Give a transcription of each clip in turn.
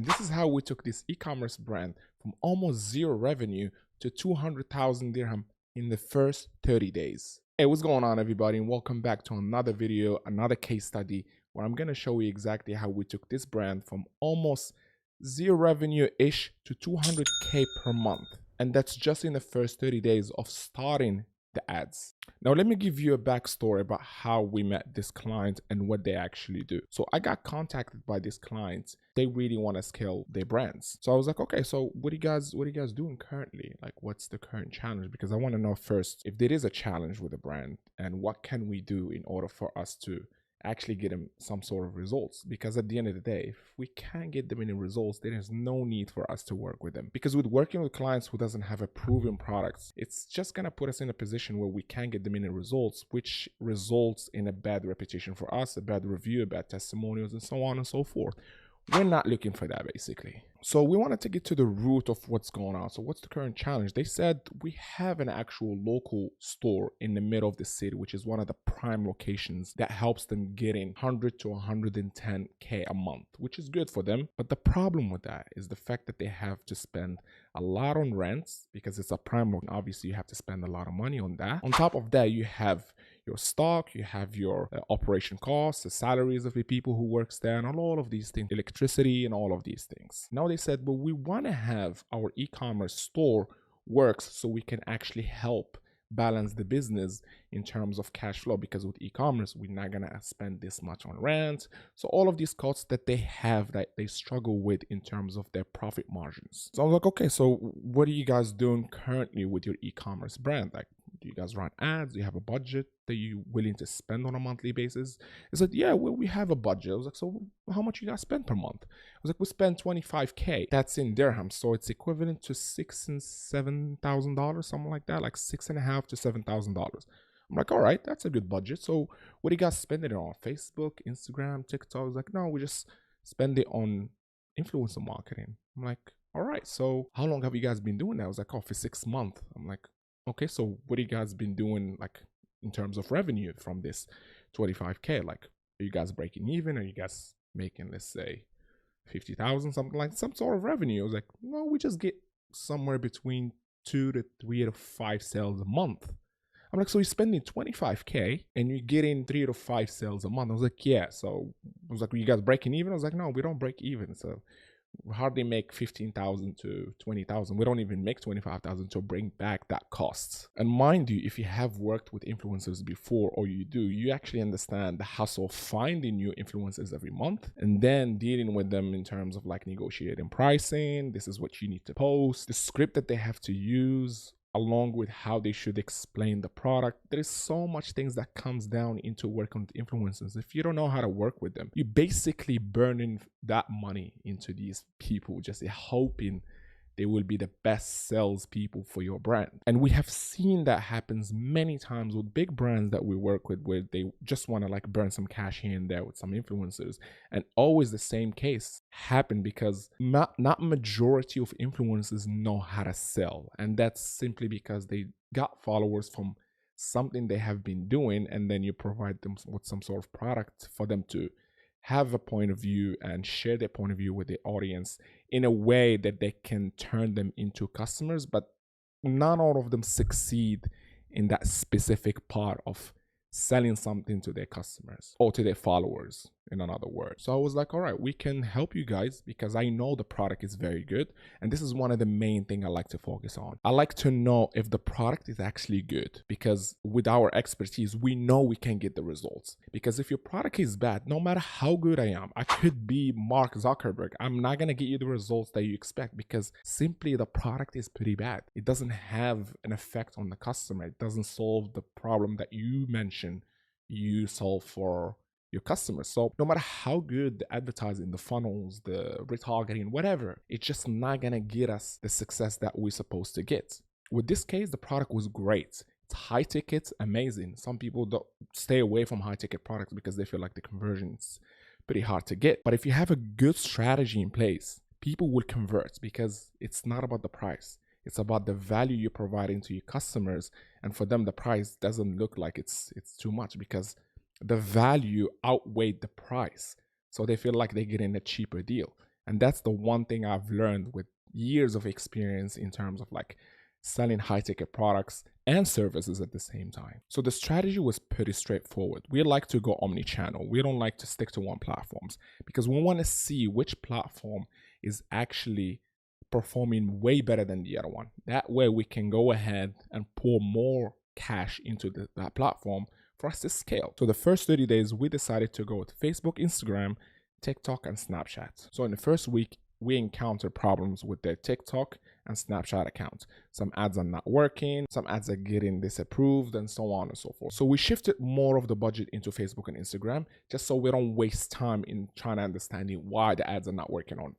This is how we took this e-commerce brand from almost zero revenue to 200,000 dirham in the first 30 days. Hey, what's going on everybody, and welcome back to another video, another case study where I'm going to show you exactly how we took this brand from almost zero revenue-ish to 200K per month. And that's just in the first 30 days of starting the ads. Now, let me give you a backstory about how we met this client and what they actually do. So I got contacted by this client. They really want to scale their brands. So I was like, okay, so what are you guys doing currently? Like, what's the current challenge? Because I want to know first if there is a challenge with a brand and what can we do in order for us to actually get them some sort of results. Because at the end of the day, if we can't get them any results, there is no need for us to work with them. Because with working with clients who doesn't have a proven product, it's just gonna put us in a position where we can't get them any results, which results in a bad reputation for us, a bad review, bad testimonials, and so on and so forth. We're not looking for that, basically. So we wanted to get to the root of what's going on. So what's the current challenge? They said we have an actual local store in the middle of the city, which is one of the prime locations that helps them get in 100 to 110K a month, which is good for them. But the problem with that is the fact that they have to spend a lot on rents because it's a prime location. Obviously, you have to spend a lot of money on that. On top of that, you have your stock, you have your operation costs, the salaries of the people who works there, and all of these things, electricity and all of these things. Now they said, well, we want to have our e-commerce store works so we can actually help balance the business in terms of cash flow, because with e-commerce we're not gonna spend this much on rent. So all of these costs that they have that they struggle with in terms of their profit margins. So I was like, okay, so what are you guys doing currently with your e-commerce brand? Like, do you guys run ads? Do you have a budget that you're willing to spend on a monthly basis? He said, yeah, well, we have a budget. I was like, so how much you guys spend per month? I was like, we spend 25K. That's in dirhams, so it's equivalent to $6,000 and $7,000, something like that, like $6,500 to $7,000. I'm like, all right, that's a good budget. So what do you guys spend it on? Facebook, Instagram, TikTok? I was like, no, we just spend it on influencer marketing. I'm like, all right, so how long have you guys been doing that? I was like, oh, for 6 months. I'm like, okay, so what have you guys been doing, like, in terms of revenue from this 25K? Like, are you guys breaking even? Are you guys making, let's say, 50,000, something like some sort of revenue? I was like, no, we just get somewhere between 2 to 3 to 5 sales a month. I'm like, so you're spending 25K and you're getting 3 to 5 sales a month. I was like, yeah. So I was like, are you guys breaking even? I was like, no, we don't break even. So we hardly make 15,000 to 20,000. We don't even make 25,000 to bring back that cost. And mind you, if you have worked with influencers before, or you do, you actually understand the hassle of finding new influencers every month and then dealing with them in terms of like negotiating pricing. This is what you need to post, the script that they have to use, along with how they should explain the product. There is so much things that comes down into working with influencers. If you don't know how to work with them, you're basically burning that money into these people, just hoping they will be the best salespeople for your brand. And we have seen that happens many times with big brands that we work with, where they just want to like burn some cash here and there with some influencers. And always the same case happen because not majority of influencers know how to sell. And that's simply because they got followers from something they have been doing, and then you provide them with some sort of product for them to have a point of view and share their point of view with the audience in a way that they can turn them into customers. But not all of them succeed in that specific part of selling something to their customers or to their followers, in another word. So I was like, all right, we can help you guys because I know the product is very good. And this is one of the main things I like to focus on. I like to know if the product is actually good, because with our expertise, we know we can get the results. Because if your product is bad, no matter how good I am, I could be Mark Zuckerberg, I'm not going to get you the results that you expect, because simply the product is pretty bad. It doesn't have an effect on the customer. It doesn't solve the problem that you mentioned you solve for your customers. So no matter how good the advertising, the funnels, the retargeting, whatever, it's just not gonna get us the success that we're supposed to get. With this case, the product was great. It's high ticket, amazing. Some people don't stay away from high ticket products because they feel like the conversion is pretty hard to get. But if you have a good strategy in place, people will convert, because it's not about the price. It's about the value you're providing to your customers. And for them, the price doesn't look like it's too much, because the value outweighed the price. So they feel like they're getting a cheaper deal. And that's the one thing I've learned with years of experience in terms of like selling high ticket products and services at the same time. So the strategy was pretty straightforward. We like to go omni-channel. We don't like to stick to one platforms because we want to see which platform is actually performing way better than the other one. That way we can go ahead and pour more cash into that platform for us to scale. So the first 30 days, we decided to go with Facebook, Instagram, TikTok, and Snapchat. So in the first week, we encountered problems with their TikTok and Snapchat accounts. Some ads are not working, some ads are getting disapproved, and so on and so forth. So we shifted more of the budget into Facebook and Instagram, just so we don't waste time in trying to understand why the ads are not working on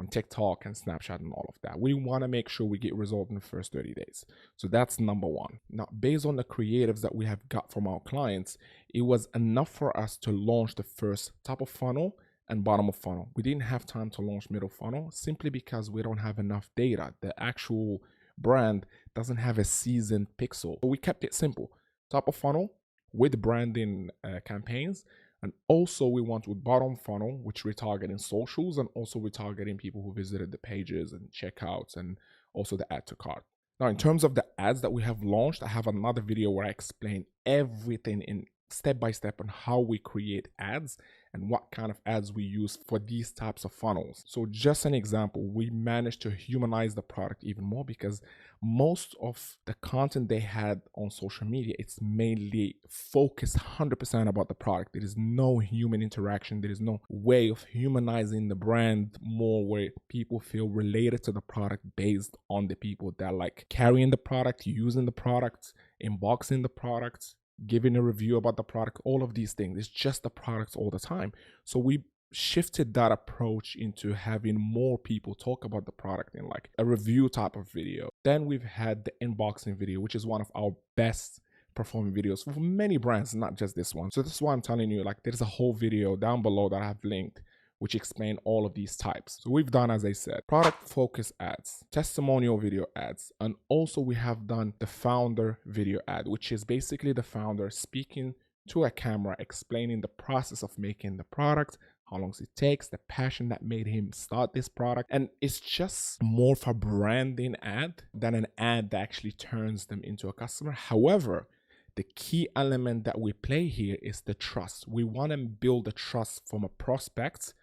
TikTok and Snapchat and all of that. We want to make sure we get results in the first 30 days. So that's number one. Now, based on the creatives that we have got from our clients, it was enough for us to launch the first top of funnel and bottom of funnel. We didn't have time to launch middle funnel simply because we don't have enough data. The actual brand doesn't have a seasoned pixel. So we kept it simple. Top of funnel with branding campaigns. And also we want with bottom funnel, which we're targeting socials, and also we're targeting people who visited the pages and checkouts and also the add to cart. Now, in terms of the ads that we have launched, I have another video where I explain everything in step by step on how we create ads and what kind of ads we use for these types of funnels. So just an example, we managed to humanize the product even more because most of the content they had on social media, it's mainly focused 100% about the product. There is no human interaction. There is no way of humanizing the brand more where people feel related to the product based on the people that like carrying the product, using the product, unboxing the product, giving a review about the product, all of these things. It's just the products all the time. So we shifted that approach into having more people talk about the product in like a review type of video. Then we've had the unboxing video, which is one of our best performing videos for many brands, not just this one. So this is why I'm telling you, like, there's a whole video down below that I have linked which explain all of these types. So we've done, as I said, product focus ads, testimonial video ads, and also we have done the founder video ad, which is basically the founder speaking to a camera, explaining the process of making the product, how long it takes, the passion that made him start this product. And it's just more of a branding ad than an ad that actually turns them into a customer. However, the key element that we play here is the trust. We want to build the trust from a prospect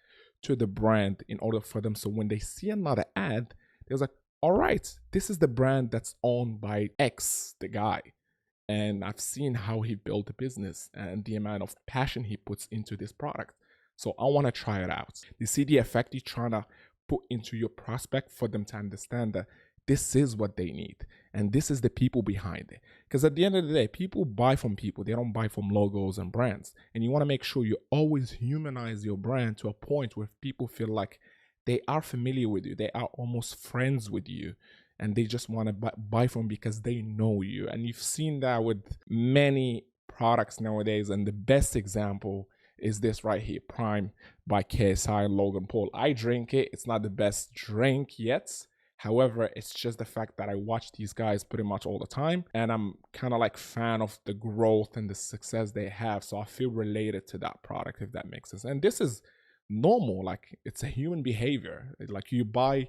to the brand in order for them. So when they see another ad, they're like, all right, this is the brand that's owned by X, the guy. And I've seen how he built the business and the amount of passion he puts into this product. So I want to try it out. You see the effect you're trying to put into your prospect for them to understand that this is what they need. And this is the people behind it. Because at the end of the day, people buy from people. They don't buy from logos and brands. And you want to make sure you always humanize your brand to a point where people feel like they are familiar with you. They are almost friends with you. And they just want to buy from because they know you. And you've seen that with many products nowadays. And the best example is this right here, Prime by KSI and Logan Paul. I drink it. It's not the best drink yet. However, it's just the fact that I watch these guys pretty much all the time, and I'm kind of like fan of the growth and the success they have. So I feel related to that product, if that makes sense. And this is normal. Like, it's a human behavior. Like, you buy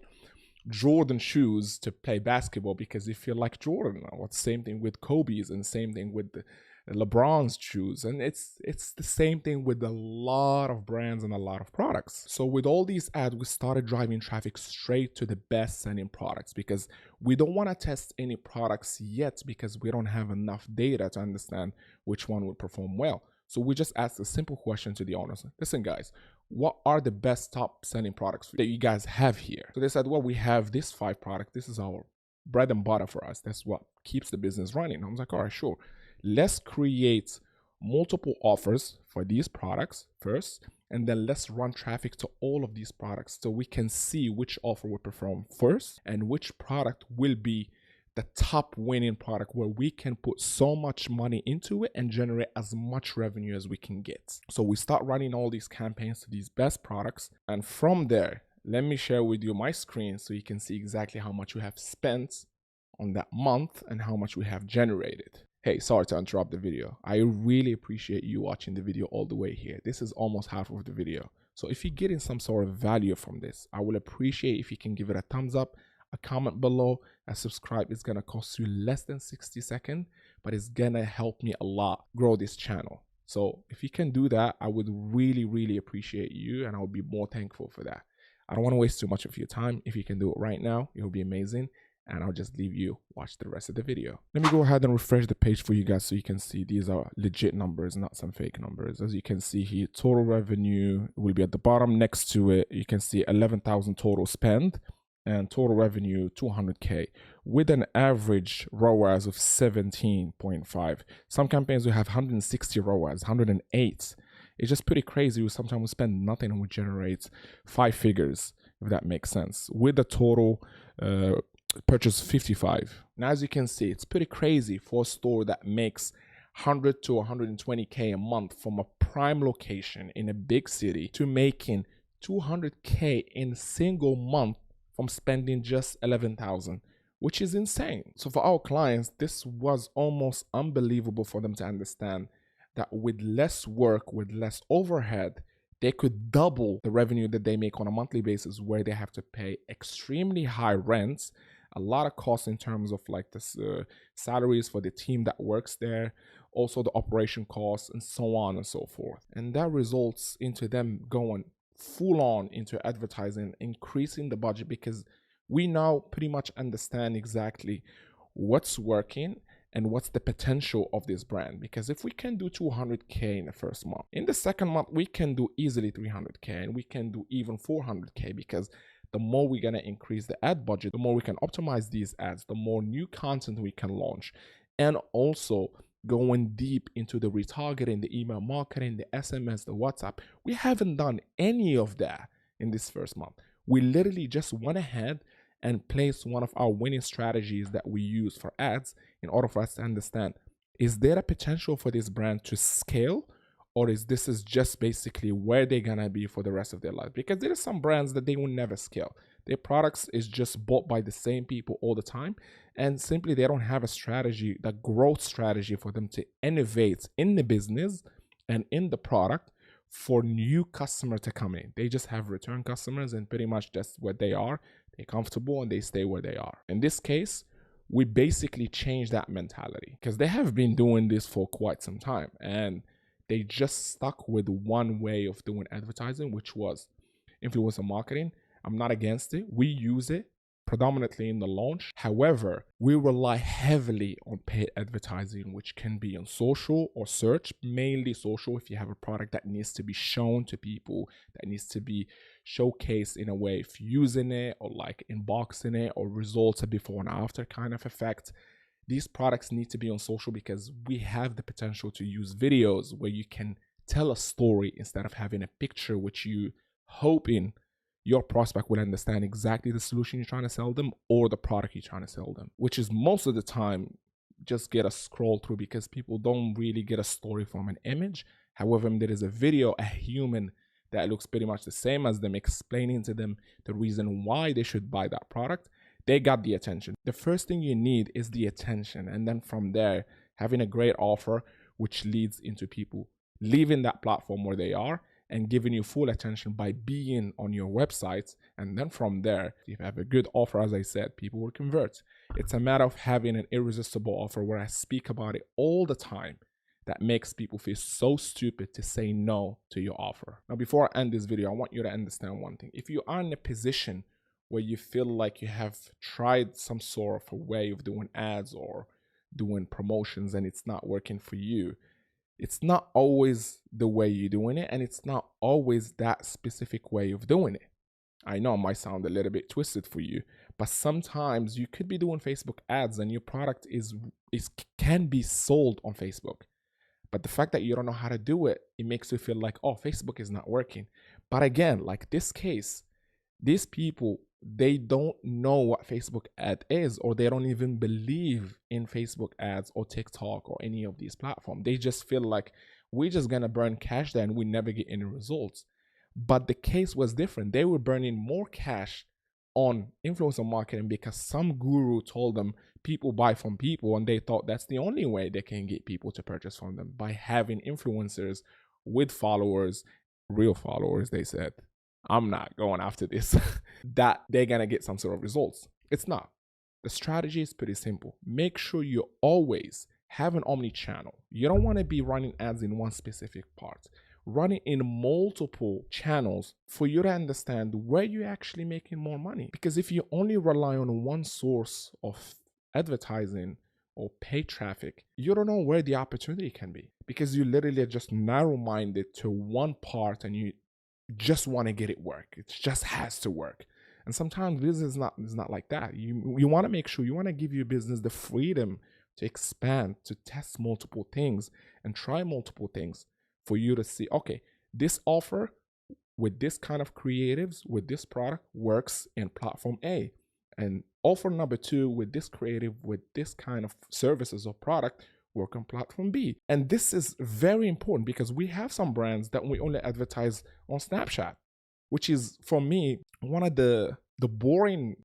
Jordan shoes to play basketball because you feel like Jordan. Or same thing with Kobe's, and same thing with the LeBron's shoes. And it's the same thing with a lot of brands and a lot of products. So with all these ads, we started driving traffic straight to the best selling products because we don't want to test any products yet because we don't have enough data to understand which one would perform well. So we just asked a simple question to the owners. Listen, guys, what are the best top selling products that you guys have here? So they said, well, we have this 5 products. This is our bread and butter for us. That's what keeps the business running. I was like, all right, sure. Let's create multiple offers for these products first, and then let's run traffic to all of these products so we can see which offer will perform first and which product will be the top winning product where we can put so much money into it and generate as much revenue as we can get. So we start running all these campaigns to these best products, and from there, let me share with you my screen so you can see exactly how much we have spent on that month and how much we have generated. Hey, sorry to interrupt the video. I really appreciate you watching the video all the way here. This is almost half of the video. So if you're getting some sort of value from this, I will appreciate if you can give it a thumbs up, a comment below, a subscribe. Is going to cost you less than 60 seconds, but it's going to help me a lot grow this channel. So if you can do that, I would really appreciate you, and I would be more thankful for that. I don't want to waste too much of your time. If you can do it right now, it will be amazing. And I'll just leave you watch the rest of the video. Let me go ahead and refresh the page for you guys so you can see these are legit numbers, not some fake numbers. As you can see here, total revenue will be at the bottom. Next to it, you can see 11,000 total spend and total revenue 200K with an average ROAS of 17.5. Some campaigns will have 160 ROAS, 108. It's just pretty crazy. Sometimes we spend nothing and we generate 5 figures, if that makes sense, with a total purchase 55. Now, as you can see, it's pretty crazy for a store that makes 100 to 120K a month from a prime location in a big city to making 200K in a single month from spending just 11,000, which is insane. So for our clients, this was almost unbelievable for them to understand that with less work, with less overhead, they could double the revenue that they make on a monthly basis, where they have to pay extremely high rents, a lot of costs in terms of like the salaries for the team that works there, also the operation costs, and so on and so forth. And that results into them going full on into advertising, increasing the budget, because we now pretty much understand exactly what's working and what's the potential of this brand. Because if we can do 200K in the first month, in the second month we can do easily 300K, and we can do even 400K, because the more we're going to increase the ad budget, the more we can optimize these ads, the more new content we can launch, and also going deep into the retargeting, the email marketing, the SMS, the WhatsApp. We haven't done any of that in this first month. We literally just went ahead and placed one of our winning strategies that we use for ads in order for us to understand, is there a potential for this brand to scale, or is this just basically where they're gonna be for the rest of their life? Because there are some brands that they will never scale. Their products is just bought by the same people all the time, and simply they don't have a strategy, the growth strategy for them to innovate in the business and in the product for new customer to come in. They just have return customers, and pretty much that's what they are. They're comfortable and they stay where they are. In this case, we basically changed that mentality, because they have been doing this for quite some time, and they just stuck with one way of doing advertising, which was influencer marketing. I'm not against it. We use it predominantly in the launch. However, we rely heavily on paid advertising, which can be on social or search, mainly social. If you have a product that needs to be shown to people, that needs to be showcased in a way of using it, or like unboxing it, or results a before and after kind of effect, these products need to be on social, because we have the potential to use videos where you can tell a story instead of having a picture, which you hoping your prospect will understand exactly the solution you're trying to sell them or the product you're trying to sell them, which is most of the time just get a scroll through, because people don't really get a story from an image. However, there is a video, a human that looks pretty much the same as them, explaining to them the reason why they should buy that product. They got the attention. The first thing you need is the attention. And then from there, having a great offer, which leads into people leaving that platform where they are and giving you full attention by being on your website. And then from there, if you have a good offer, as I said, people will convert. It's a matter of having an irresistible offer, where I speak about it all the time, that makes people feel so stupid to say no to your offer. Now, before I end this video, I want you to understand one thing. If you are in a position where you feel like you have tried some sort of a way of doing ads or doing promotions and it's not working for you, it's not always the way you're doing it, and it's not always that specific way of doing it. I know it might sound a little bit twisted for you, but sometimes you could be doing Facebook ads and your product can be sold on Facebook. But the fact that you don't know how to do it, it makes you feel like, oh, Facebook is not working. But again, like this case, these people, they don't know what Facebook ad is, or they don't even believe in Facebook ads or TikTok or any of these platforms. They just feel like we're just gonna burn cash there and we never get any results. But the case was different. They were burning more cash on influencer marketing because some guru told them people buy from people, and they thought that's the only way they can get people to purchase from them, by having influencers with followers real followers, they said, I'm not going after this, that they're going to get some sort of results. It's not. The strategy is pretty simple. Make sure you always have an omni-channel. You don't want to be running ads in one specific part. Run it in multiple channels for you to understand where you're actually making more money. Because if you only rely on one source of advertising or paid traffic, you don't know where the opportunity can be, because you literally are just narrow-minded to one part and you just want to get it work. It just has to work. And sometimes business is not like that. You want to make sure, you want to give your business the freedom to expand, to test multiple things and try multiple things for you to see, okay, this offer with this kind of creatives, with this product works in platform A. And offer number 2 with this creative, with this kind of services or product, work on platform B. And this is very important because we have some brands that we only advertise on Snapchat, which is, for me, one of the boring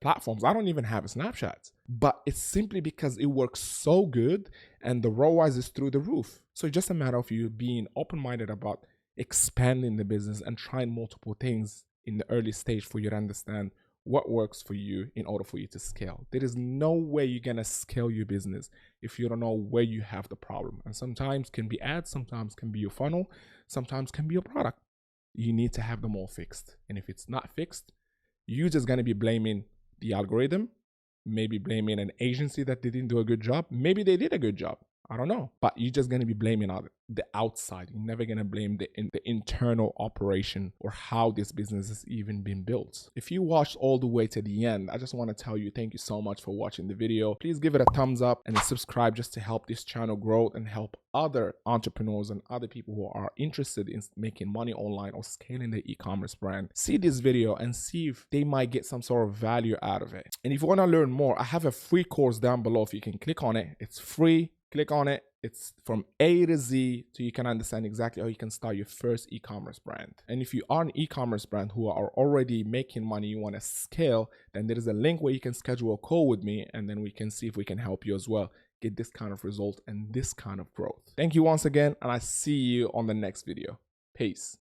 platforms. I don't even have a Snapchat, but it's simply because it works so good and the ROAS is through the roof. So it's just a matter of you being open-minded about expanding the business and trying multiple things in the early stage for you to understand what works for you in order for you to scale. There is no way you're gonna scale your business if you don't know where you have the problem. And sometimes can be ads, sometimes can be your funnel, sometimes can be your product. You need to have them all fixed. And if it's not fixed, you're just gonna be blaming the algorithm, maybe blaming an agency that didn't do a good job. Maybe they did a good job, I don't know, but you're just going to be blaming the outside. You're never going to blame the internal operation or how this business has even been built. If you watched all the way to the end, I just want to tell you thank you so much for watching the video. Please give it a thumbs up and subscribe just to help this channel grow and help other entrepreneurs and other people who are interested in making money online or scaling their e-commerce brand see this video and see if they might get some sort of value out of it. And if you want to learn more, I have a free course down below. If you can click on it, it's free. Click on it. It's from A to Z, so you can understand exactly how you can start your first e-commerce brand. And if you are an e-commerce brand who are already making money, you want to scale, then there is a link where you can schedule a call with me, and then we can see if we can help you as well get this kind of result and this kind of growth. Thank you once again, and I see you on the next video. Peace.